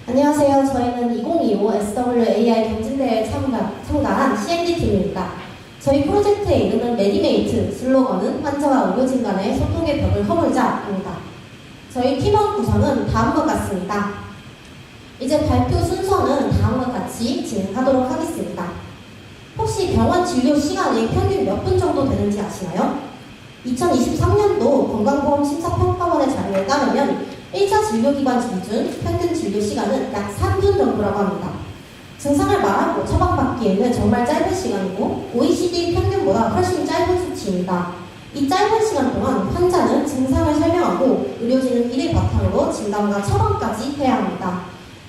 안녕하세요. 저희는 2025 SWAI 경진대회에 참가한 CND팀입니다. 저희 프로젝트의 이름은 메디메이트, 슬로건은 환자와 의료진 간의 소통의 벽을 허물자입니다. 저희 팀원 구성은 다음과 같습니다. 이제 발표 순서는 다음과 같이 진행하도록 하겠습니다. 혹시 병원 진료 시간이 평균 몇 분 정도 되는지 아시나요? 2023년도 건강보험 심사평가원의 자료에 따르면 1차 진료기관 기준 평균 진료 시간은 약 3분 정도라고 합니다. 증상을 말하고 처방받기에는 정말 짧은 시간이고 OECD 평균보다 훨씬 짧은 수치입니다. 이 짧은 시간 동안 환자는 증상을 설명하고 의료진은 이를 바탕으로 진단과 처방까지 해야 합니다.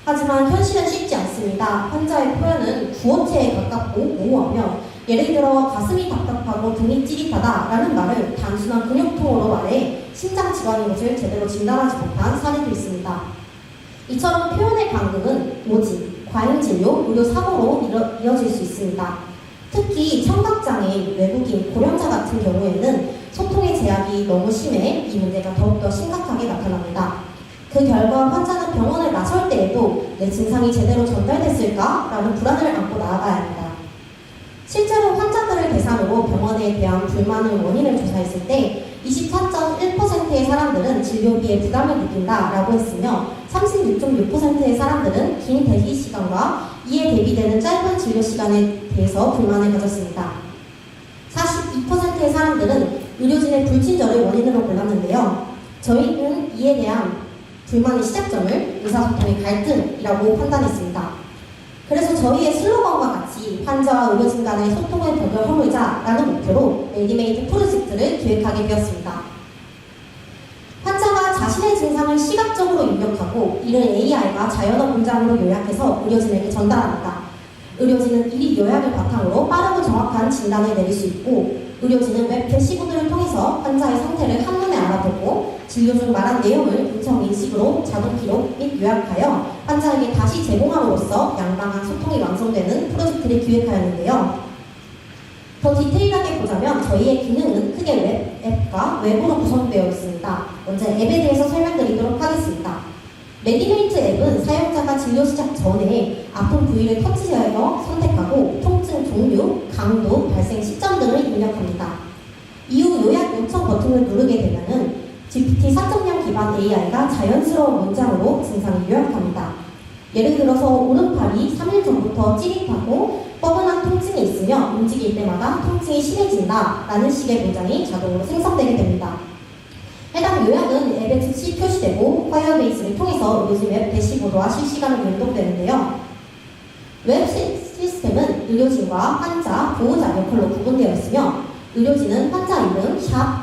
하지만 현실은 쉽지 않습니다. 환자의 표현은 구어체에 가깝고 모호하며 예를 들어 가슴이 답답하고 등이 찌릿하다 라는 말을 단순한 근육통으로 말해 심장질환인 것을 제대로 진단하지 못한 사례도 있습니다. 이처럼 표현의 간극은 오직 과잉진료, 의료사고로 이어질 수 있습니다. 특히 청각장애인, 외국인, 고령자 같은 경우에는 소통의 제약이 너무 심해 이 문제가 더욱더 심각하게 나타납니다. 그 결과 환자는 병원을 나설 때에도 내 증상이 제대로 전달됐을까? 라는 불안을 안고 나아가야 합니다. 실제로 환자들을 대상으로 병원에 대한 불만의 원인을 조사했을 때 24.1%의 사람들은 진료비에 부담을 느낀다라고 했으며 36.6%의 사람들은 긴 대기 시간과 이에 대비되는 짧은 진료 시간에 대해서 불만을 가졌습니다. 42%의 사람들은 의료진의 불친절을 원인으로 골랐는데요. 저희는 이에 대한 불만의 시작점을 의사소통의 갈등이라고 판단했습니다. 그래서 저희의 슬로건과 같이 환자와 의료진 간의 소통의 벽을 허물자라는 목표로 메디메이트 프로젝트를 기획하게 되었습니다. 환자가 자신의 증상을 시각적으로 입력하고 이를 AI가 자연어 문장으로 요약해서 의료진에게 전달합니다. 의료진은 이 요약을 바탕으로 빠르고 정확한 진단을 내릴 수 있고 의료진은 웹 대시보드를 통해서 환자의 상태를 한눈에 알아보고 진료 중 말한 내용을 음성 인식으로 자동 기록 및 요약하여 환자에게 다시 제공함으로써 양방향 소통이 완성되는 프로젝트를 기획하였는데요. 더 디테일하게 보자면 저희의 기능은 크게 앱과 웹으로 구성되어 있습니다. 먼저 앱에 대해서 설명드리도록 하겠습니다. 메디메이트 앱은 사용자가 진료 시작 전에 아픈 부위를 터치하여 선택하고 통증 종류, 강도, 발생 시점 등을 입력합니다. 이후 요약 요청 버튼을 누르게 되면은 GPT 4.0 기반 AI가 자연스러운 문장으로 증상을 요약합니다. 예를 들어서 오른팔이 3일 전부터 찌릿하고 뻐근한 통증이 있으며 움직일 때마다 통증이 심해진다 라는 식의 문장이 자동으로 생성되게 됩니다. 해당 요약은 앱에 즉시 표시되고 파이어베이스를 통해서 의료진 웹 대시보드와 실시간으로 연동되는데요. 웹 시스템은 의료진과 환자, 보호자 역할로 구분되어 있으며 의료진은 환자 이름, 샵,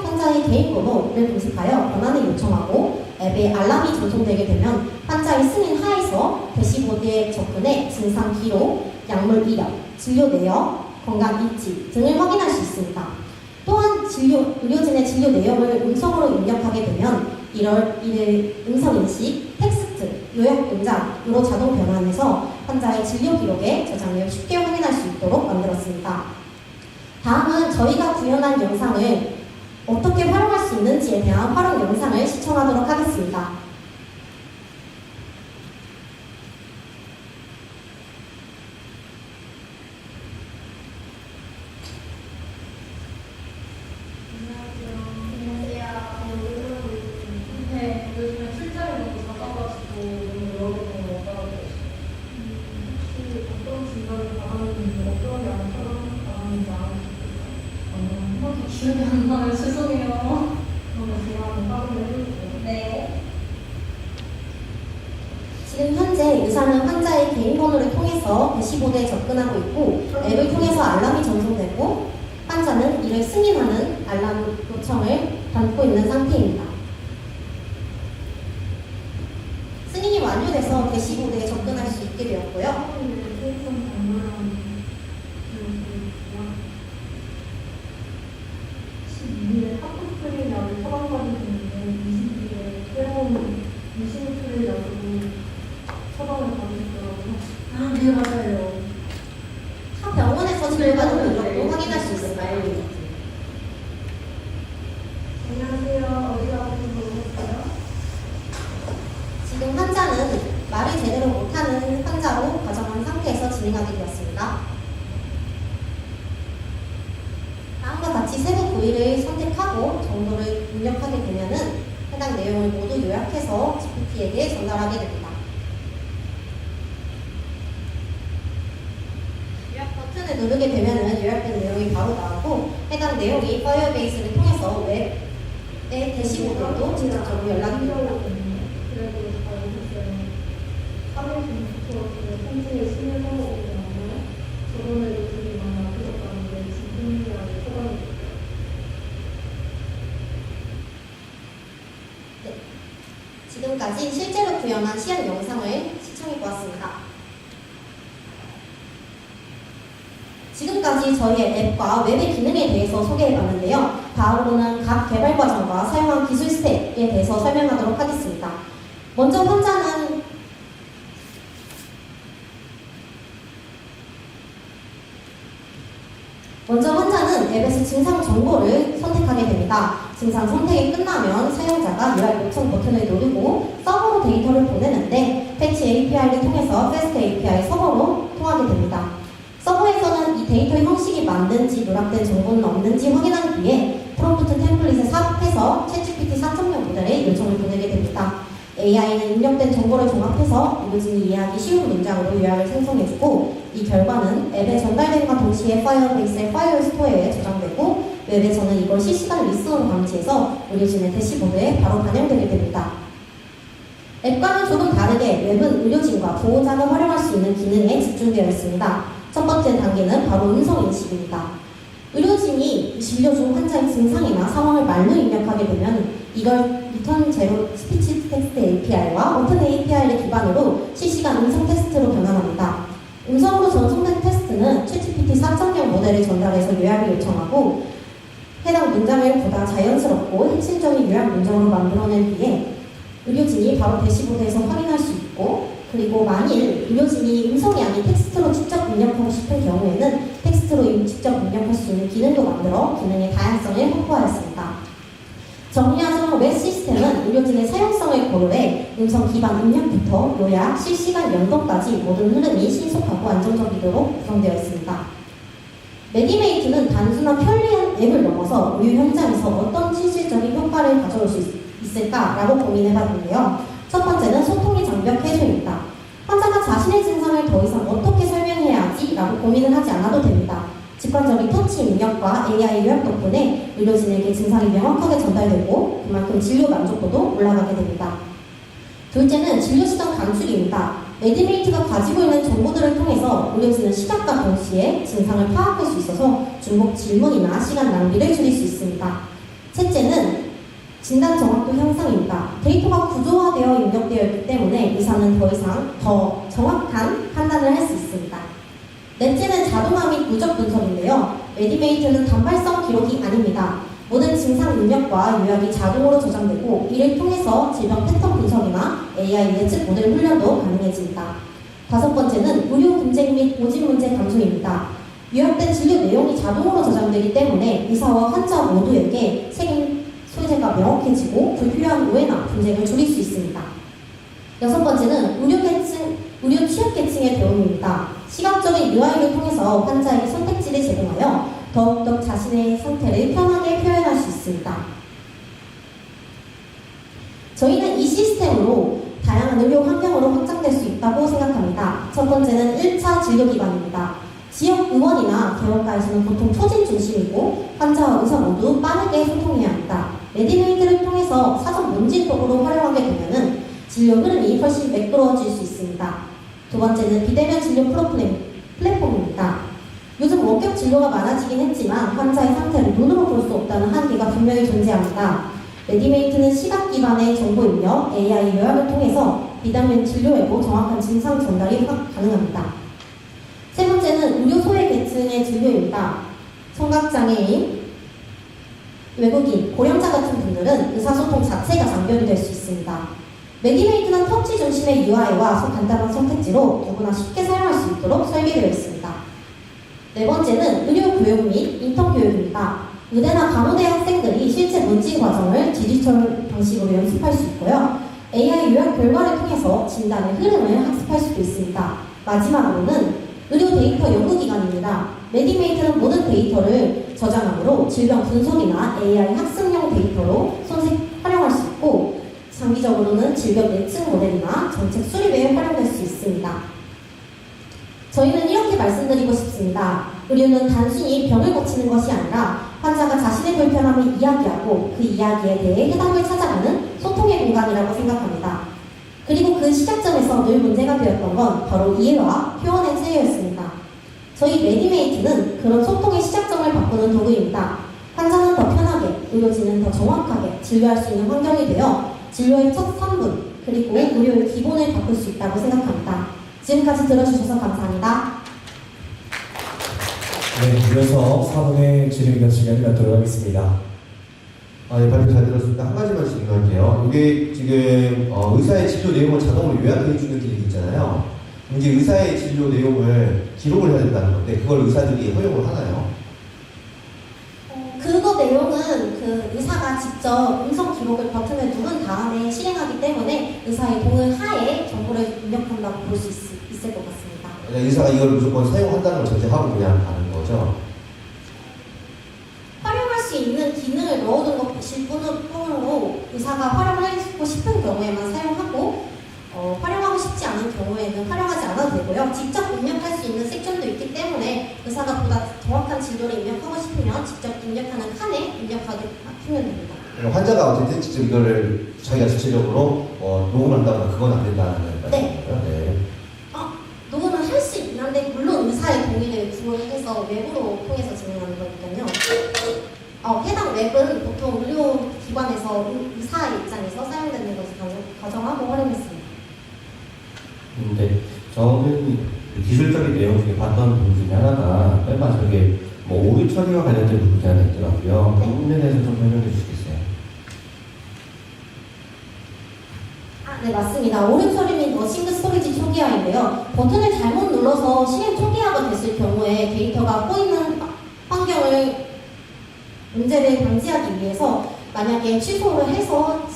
환자의 개인 번호를 검색하여 권한을 요청하고 앱에 알람이 전송되게 되면 환자의 승인 하에서 대시보드에 접근해 증상 기록, 약물 이력, 진료 내역, 건강 일지 등을 확인할 수 있습니다. 또한 의료진의 진료 내용을 음성으로 입력하게 되면 이를 음성인식, 텍스트, 요약 문장으로 자동 변환해서 환자의 진료 기록에 저장을 쉽게 확인할 수 있도록 만들었습니다. 다음은 저희가 구현한 영상을 어떻게 활용할 수 있는지에 대한 활용 영상을 시청하도록 하겠습니다. 요즘에 술자리 너무 작아가지고 너무 여러 번 못 받아들였어요. 혹시 어떤 진단을 받았는지 어떤 약을 받았는지 알아주실까요? 한번더 기억이 안 나요. 죄송해요. 그러면 제가 한번 확인을 해볼게요. 네. 지금 현재 의사는 환자의 개인 번호를 통해서 대시보드에 접근하고 있고 앱을 통해서 알람이 전송되고 환자는 이를 승인하는 알람 요청을 받고 있는 상태입니다. 승인이 완료돼서 대시보드에 접근할 수 있게 되었고요. 하프프릴 약을 처방받은 중인데 20일에 새로운 유심프릴 약으로 처방을 받으셨더라고요. 아, 네, 맞아요. 각 병원에서 진료받은 이력도 확인할 수 있을까요? 안녕하세요. 어디가 아픈지 모르겠어요? 지금 환자는 말을 진행하게 되었습니다. 다음과 같이 세부 부위를 선택하고 정보를 입력하게 되면은 해당 내용을 모두 요약해서 GPT에게 전달하게 됩니다. 요약 버튼을 누르게 되면은 요약된 내용이 바로 나오고 해당 내용이 파이어베이스를 통해서 웹의 대시보드로 직접적으로 연락이 됩니다. 그래도 잘 오셨어요. 3일부터 현지에 심해서 오잖아요. 저번에 요즘이 많이 아프셨다는데 진통이라고 소감이 지금까지 실제로 구현한 시연 영상을 시청해보았습니다. 지금까지 저희의 앱과 웹의 기능에 대해서 소개해봤는데요. 다음으로는 각 개발 과정과 사용한 기술 스텝에 대해서 설명하도록 하겠습니다. 먼저 환자는 앱에서 증상 정보를 선택하게 됩니다. 증상 선택이 끝나면 사용자가 요약 요청 버튼을 누르고 서버로 데이터를 보내는데 패치 API를 통해서 패스트 API 서버로 통하게 됩니다. 서버에서는 이 데이터 형식이 맞는지 누락된 정보는 없는지 확인한 뒤에 프롬프트 템플릿을 삽입해서 챗GPT 4.0 모델에 요청을 보내게 됩니다. AI는 입력된 정보를 종합해서 의료진이 이해하기 쉬운 문장으로 요약을 생성해주고 이 결과는 앱에 전달됨과 동시에 파이어베이스의 파일 스토어에 저장되고 웹에서는 이걸 실시간 리스너로 감지해서 의료진의 대시보드에 바로 반영되게 됩니다. 앱과는 조금 다르게 웹은 의료진과 보호자가 활용할 수 있는 기능에 집중되어 있습니다. 첫 번째 단계는 바로 음성 인식입니다. 의료진이 진료 중 환자의 증상이나 상황을 말로 입력하게 되면 이걸 리턴 제로 스피치 텍스트 API와 오픈 API를 기반으로 실시간 음성 테스트로 변환합니다. 음성으로 전송된 테스트는 챗GPT 4.0 모델에 전달해서 요약을 요청하고 해당 문장을 보다 자연스럽고 핵심적인 요약 문장으로 만들어낸 뒤에 의료진이 바로 대시보드에서 확인할 수 있고 그리고 만일 의료진이 음성이 아닌 텍스트로 직접 입력하고 싶은 경우에는 텍스트로 직접 입력할 수 있는 기능도 만들어 기능의 다양성을 확보하였습니다. 정리하자면 웹 시스템은 의료진의 사용성을 고려해 음성 기반 입력부터 요약, 실시간 연동까지 모든 흐름이 신속하고 안정적이도록 구성되어 있습니다. 메디메이트는 단순한 편리한 앱을 넘어서 의료 현장에서 어떤 실질적인 효과를 가져올 수 있을까라고 고민해봤는데요. 첫 번째는 소통의 장벽 해소입니다. 환자가 자신의 증상을 더 이상 어떻게 설명해야 하지? 라고 고민을 하지 않아도 됩니다. 직관적인 터치 입력과 AI 요약 덕분에 의료진에게 증상이 명확하게 전달되고 그만큼 진료 만족도도 올라가게 됩니다. 둘째는 진료시간 단축입니다. 메디메이트가 가지고 있는 정보들을 통해서 의료진은 시각과 동시에 증상을 파악할 수 있어서 중복 질문이나 시간 낭비를 줄일 수 있습니다. 셋째는 진단 정확도 향상입니다. 데이터가 구조화되어 입력되어 있기 때문에 의사는 더 이상 더 정확한 판단을 할 수 있습니다. 넷째는 자동화 및 누적 분석인데요. 메디메이트는 단발성 기록이 아닙니다. 모든 증상 입력과 요약이 자동으로 저장되고 이를 통해서 질병 패턴 분석이나 AI 예측 모델 훈련도 가능해집니다. 다섯 번째는 의료 분쟁 및 오진 문제 감소입니다. 요약된 진료 내용이 자동으로 저장되기 때문에 의사와 환자 모두에게 책임 소재가 명확해지고 불필요한 오해나 분쟁을 줄일 수 있습니다. 여섯 번째는 의료 취약계층의 도움입니다. 시각적인 UI를 통해서 환자에게 선택지를 제공하여 더욱더 자신의 상태를 편하게 표현할 수 있습니다. 저희는 이 시스템으로 다양한 의료 환경으로 확장될 수 있다고 생각합니다. 첫 번째는 1차 진료 기반입니다. 지역 의원이나 개원가에서는 보통 표진 중심이고 환자와 의사 모두 빠르게 소통해야 합니다. 메디메이트를 통해서 사전 문진 도구로 활용하게 되면 진료 흐름이 훨씬 매끄러워질 수 있습니다. 두 번째는 비대면 진료 플랫폼입니다. 요즘 원격 진료가 많아지긴 했지만 환자의 상태를 눈으로 볼 수 없다는 한계가 분명히 존재합니다. 메디메이트는 시각 기반의 정보 입력, AI 요약을 통해서 비대면 진료에도 정확한 증상 전달이 가능합니다. 세 번째는 의료 소외 계층의 진료입니다. 청각장애인, 외국인, 고령자 같은 분들은 의사소통 자체가 장벽이 될 수 있습니다. 메디메이트는 터치 중심의 UI와 간단한 선택지로 누구나 쉽게 사용할 수 있도록 설계되어 있습니다. 네 번째는 의료 교육 및 인턴 교육입니다. 의대나 간호대 학생들이 실제 문진 과정을 디지털 방식으로 연습할 수 있고요. AI 요약 결과를 통해서 진단의 흐름을 학습할 수도 있습니다. 마지막으로는 의료 데이터 연구기관입니다. 메디메이트는 모든 데이터를 저장함으로 질병 분석이나 AI 학습용 데이터로 활용할 수 있고, 장기적으로는 질병 예측 모델이나 정책 수립에 활용될 수 있습니다. 저희는 이렇게 말씀드리고 싶습니다. 의료는 단순히 병을 고치는 것이 아니라 환자가 자신의 불편함을 이야기하고 그 이야기에 대해 해답을 찾아가는 소통의 공간이라고 생각합니다. 그리고 그 시작점에서 늘 문제가 되었던 건 바로 이해와 표현의 차이였습니다. 저희 메디메이트는 그런 소통의 시작점을 바꾸는 도구입니다. 환자는 더 편하게, 의료진은 더 정확하게 진료할 수 있는 환경이 되어 진료의 첫 3분, 그리고 의료의 기본을 바꿀 수 있다고 생각합니다. 지금까지 들어주셔서 감사합니다. 네, 이어서 4분의 질의응답 시간을 갖도록 하겠습니다. 네, 발표 잘 들었습니다. 한 가지만 질문할게요. 이게 지금 의사의 진료 내용을 자동으로 요약해주는 기능이 있잖아요. 이제 의사의 진료 내용을 기록을 해야 된다는 건데 그걸 의사들이 허용을 하나요? 그거 내용은 그 의사가 직접 음성 기록을 버튼을 누른 다음에 실행하기 때문에 의사의 동의 하에 정보를 입력한다고 볼 수 있을 것 같습니다. 그냥 의사가 이걸 무조건 사용한다는 걸 전제하고 그냥 가는 거죠? 활용할 수 있는 기능을 넣어둔 것일 뿐으로 의사가 활용하고 싶은 경우에만 사용하고 활용하고 싶지 않은 경우에는 활용하지 않아도 되고요. 직접 입력할 수 있는 섹션도 있기 때문에 의사가 보다 정확한 진료를 입력하고 싶으면 직접 입력하는 칸에 입력하게 하면 됩니다. 환자가 어쨌든 직접 이거를 자기가 주체적으로 녹음한다거나 그건 안 된다는 거예요? 네. 네. 녹음을 할 수 있긴 한데 물론 의사의 동의를 구해서 웹으로 통해서 진행하는 거니까요. 해당 웹은 보통 의료기관에서 의사의 입장에서 사용되는 것을 가정하고 활용했습니다. 근데 저는 기술적인 내용 중에 봤던 부분 중에 하나가 맨 마지막에 오류 처리와 관련된 부분이 하나 있더라고요. 그 부분에 대해서 좀 설명해 주시겠어요? 네, 맞습니다. 오류 처리 및 싱글 스토리지 초기화인데요. 버튼을 잘못 눌러서 실행 초기화가 됐을 경우에 데이터가 꼬이는 환경을 문제를 방지하기 위해서 만약에 취소를 해서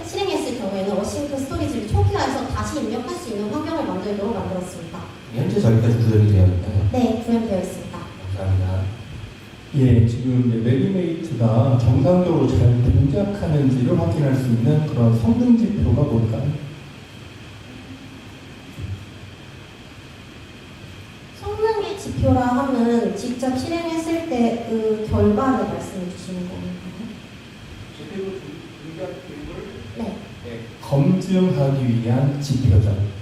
실행했을 경우에는 어싱크 스토리지를 초기화해서 다시 입력할 수 있는 환경을 만들도록 만들었습니다. 현재 저기까지 구현이 되어 있나요? 네, 구현되어 있습니다. 감사합니다. 예, 지금 메디메이트가 정상적으로 잘 동작하는지를 확인할 수 있는 그런 성능 지표가 뭘까요? 성능의 지표라 하면 직접 실행했을 때 그 결과를 말씀해 주시는 건가요? 네. 검증하기 위한 지표죠.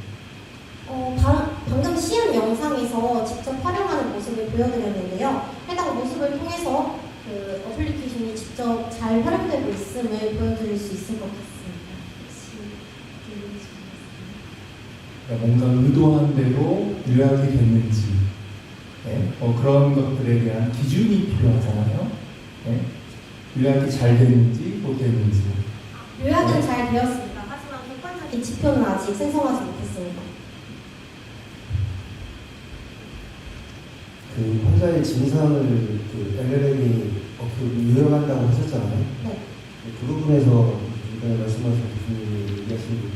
방금 시연 영상에서 직접 활용하는 모습을 보여드렸는데요. 해당 모습을 통해서 그 어플리케이션이 직접 잘 활용되고 있음을 보여드릴 수 있을 것 같습니다. 뭔가 의도한 대로 요약이 됐는지, 네, 그런 것들에 대한 기준이 필요하잖아요. 네, 요약이 잘 됐는지 못 됐는지. 요약은 잘 되었습니다. 하지만 객관적인 지표는 아직 생성하지 못했습니다. 그 환자의 증상을 그 LLM이 요약한다고 하셨잖아요. 네. 그 부분에서 이번에 말씀하신 교수님이 얘기하신 부분,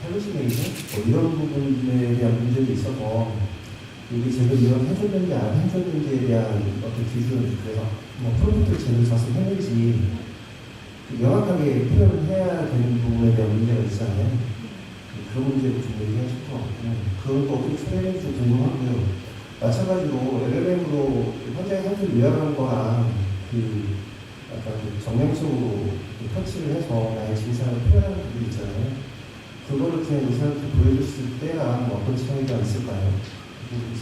할루시네이션 이런 부분에 대한 문제도 있어서 이게 제대로 요약해줬는지 안 해줬는지에 대한 어떤 기준, 그래서 프롬프트를 제대로 작성했는지 명확하게 표현을 해야 되는 부분에 대한 문제가 있잖아요. 그런 문제를 좀 얘기하실 것 같고, 그걸 또 어떻게 처리했는지 궁금하고요. 마찬가지로 LLM으로 환자의 상태를 요약하는 거랑 약간 정량적으로 터치를 해서 나의 증상을 표현하는 부분이 있잖아요. 그거를 그냥 의사한테 보여줬을 때랑 어떤 차이가 있을까요?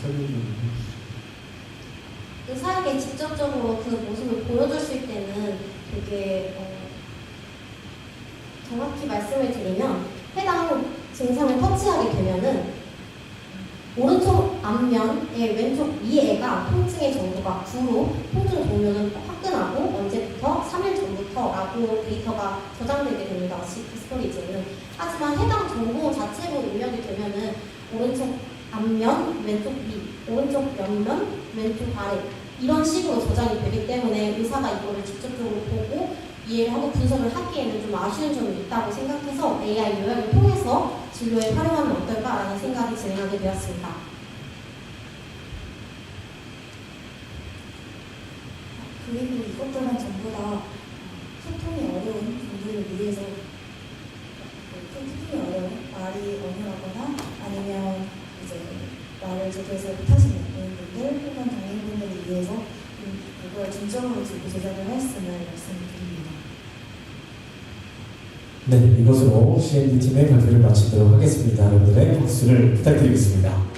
설명 좀 해주시죠. 의사에게 직접적으로 그 모습을 보여줬을 때는 되게 정확히 말씀을 드리면 해당 증상을 터치하게 되면은 오른쪽 앞면의 왼쪽 위에가 통증의 정도가 9로 통증 종류는 화끈하고 언제부터 3일 전부터라고 데이터가 저장되게 됩니다. 스토리지는. 하지만 해당 정보 자체로 입력이 되면은 오른쪽 앞면, 왼쪽 위, 오른쪽 옆면, 왼쪽 아래 이런 식으로 저장이 되기 때문에 의사가 이거를 직접적으로 보고 이해를 하고 분석을 하기에는 좀 아쉬운 점이 있다고 생각해서 AI 요약을 통해서 진료에 활용하면 어떨까라는 생각이 진행하게 되었습니다. 그리고 이것들은 전부 다 소통이 어려운 분들을 위해서 소통이 어려운 말이 어눌하거나 아니면 이제 말을 제대로 못하시는 분들 혹은 장애인분들을 위해서 그걸 중점으로 두고 제작을 하였음을 말씀드립니다. 네, 이것으로 CND 팀의 발표를 마치도록 하겠습니다. 여러분들의 박수를 부탁드리겠습니다.